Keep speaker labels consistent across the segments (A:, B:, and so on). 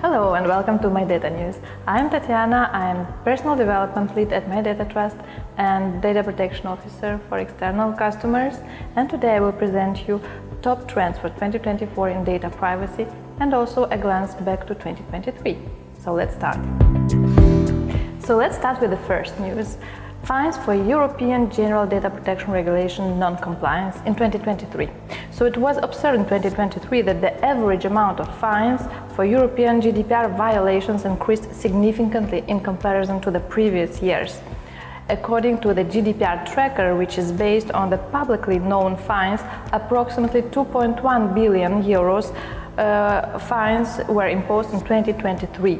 A: Hello and welcome to MyData-NEWS. I'm Tatiana, I'm Personal Development Lead at MyData-TRUST and Data Protection Officer for external customers, and today I will present you top trends for 2024 in data privacy and also a glance back to 2023. So let's start. Let's start with the first news. Fines for European General Data Protection Regulation non-compliance in 2023. So it was observed in 2023 that the average amount of fines for European GDPR violations increased significantly in comparison to the previous years. According to the GDPR tracker, which is based on the publicly known fines, approximately 2.1 billion euros fines were imposed in 2023.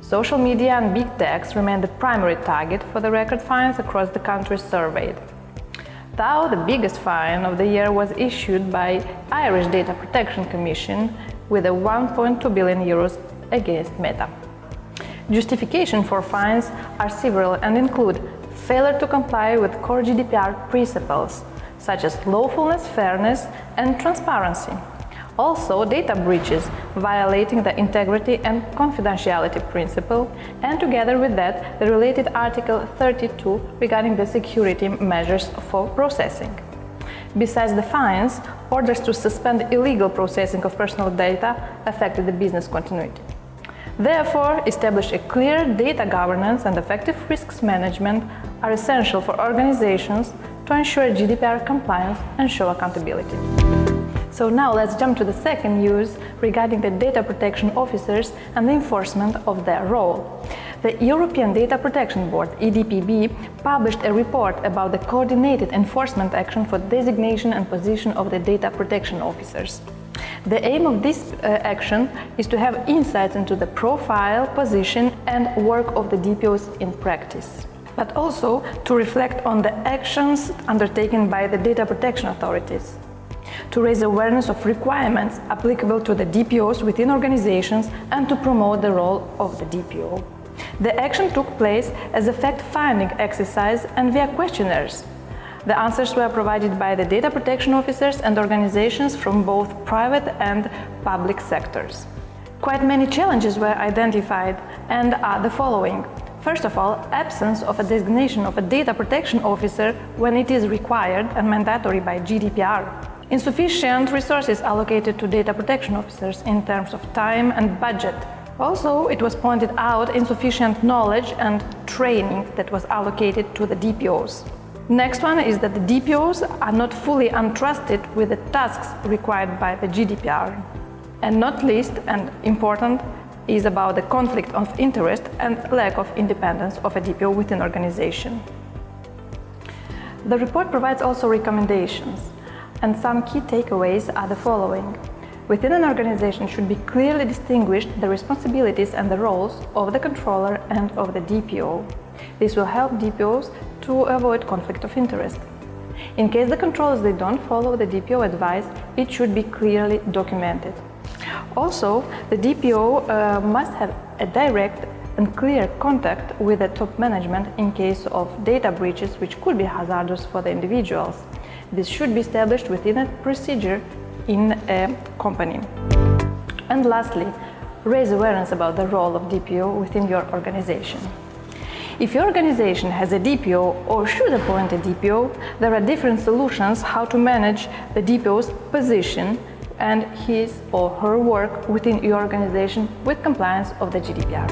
A: Social media and big techs remain the primary target for the record fines across the countries surveyed. Though the biggest fine of the year was issued by Irish Data Protection Commission with a 1.2 billion euros against Meta. Justification for fines are several and include failure to comply with core GDPR principles, such as lawfulness, fairness, and transparency. Also, data breaches violating the integrity and confidentiality principle, and together with that, the related Article 32 regarding the security measures for processing. Besides the fines, orders to suspend illegal processing of personal data affected the business continuity. Therefore, establish a clear data governance and effective risks management are essential for organizations to ensure GDPR compliance and show accountability. So now let's jump to the second news regarding the data protection officers and the enforcement of their role. The European Data Protection Board, EDPB, published a report about the coordinated enforcement action for designation and position of the data protection officers. The aim of this action is to have insights into the profile, position and work of the DPOs in practice, but also to reflect on the actions undertaken by the data protection authorities, to raise awareness of requirements applicable to the DPOs within organizations and to promote the role of the DPO. The action took place as a fact-finding exercise and via questionnaires. The answers were provided by the data protection officers and organizations from both private and public sectors. Quite many challenges were identified and are the following. First of all, absence of a designation of a data protection officer when it is required and mandatory by GDPR. Insufficient resources allocated to data protection officers in terms of time and budget. Also, it was pointed out insufficient knowledge and training that was allocated to the DPOs. Next one is that the DPOs are not fully entrusted with the tasks required by the GDPR. And not least and important is about the conflict of interest and lack of independence of a DPO within an organization. The report provides also recommendations. And some key takeaways are the following. Within an organization should be clearly distinguished the responsibilities and the roles of the controller and of the DPO. This will help DPOs to avoid conflict of interest. In case the controllers they don't follow the DPO advice, it should be clearly documented. Also, the DPO must have a direct and clear contact with the top management in case of data breaches which could be hazardous for the individuals. This should be established within a procedure in a company. And lastly, raise awareness about the role of DPO within your organization. If your organization has a DPO or should appoint a DPO, there are different solutions how to manage the DPO's position and his or her work within your organization with compliance of the GDPR.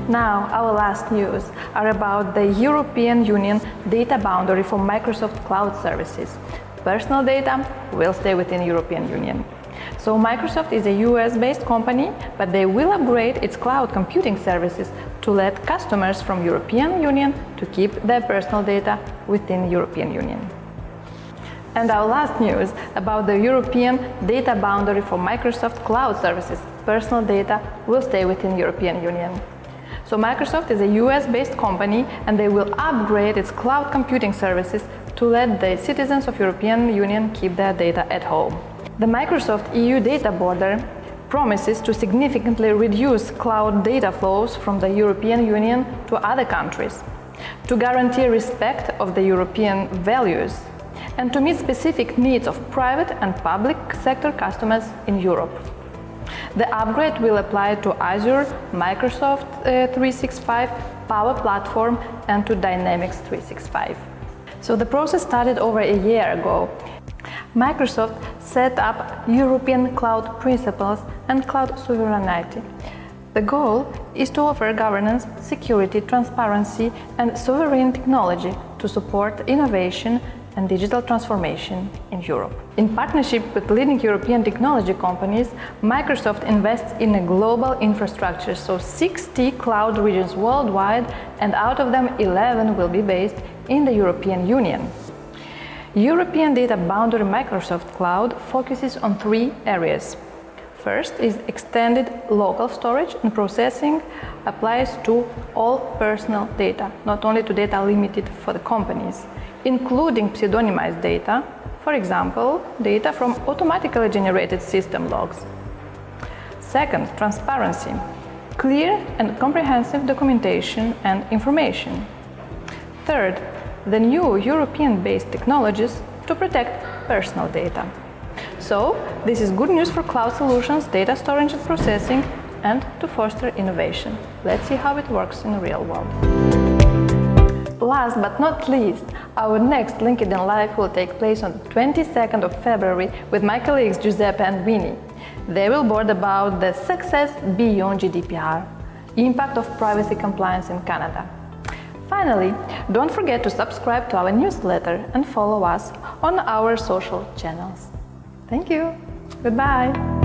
A: Now, our last news are about the European Union data boundary for Microsoft Cloud services. Personal data will stay within the European Union. So Microsoft is a US-based company, but they will upgrade its cloud computing services to let customers from European Union to keep their personal data within the European Union. And our last news about the European data boundary for Microsoft Cloud services. Personal data will stay within the European Union. So Microsoft is a US-based company and they will upgrade its cloud computing services to let the citizens of European Union keep their data at home. The Microsoft EU data border promises to significantly reduce cloud data flows from the European Union to other countries, to guarantee respect of the European values, and to meet specific needs of private and public sector customers in Europe. The upgrade will apply to Azure, Microsoft 365, Power Platform, and to Dynamics 365. So the process started over a year ago. Microsoft set up European cloud principles and cloud sovereignty. The goal is to offer governance, security, transparency, and sovereign technology to support innovation and digital transformation in Europe. In partnership with leading European technology companies, Microsoft invests in a global infrastructure, so 60 cloud regions worldwide, and out of them 11 will be based in the European Union. European Data Boundary Microsoft Cloud focuses on 3 areas. First is extended local storage and processing applies to all personal data, not only to data limited for the companies, including pseudonymized data, for example, data from automatically generated system logs. Second, transparency, clear and comprehensive documentation and information. Third, the new European-based technologies to protect personal data. So, this is good news for cloud solutions, data storage and processing, and to foster innovation. Let's see how it works in the real world. Last but not least, our next LinkedIn Live will take place on the 22nd of February with my colleagues Giuseppe and Winnie. They will board about the success beyond GDPR, impact of privacy compliance in Canada. Finally, don't forget to subscribe to our newsletter and follow us on our social channels. Thank you. Goodbye.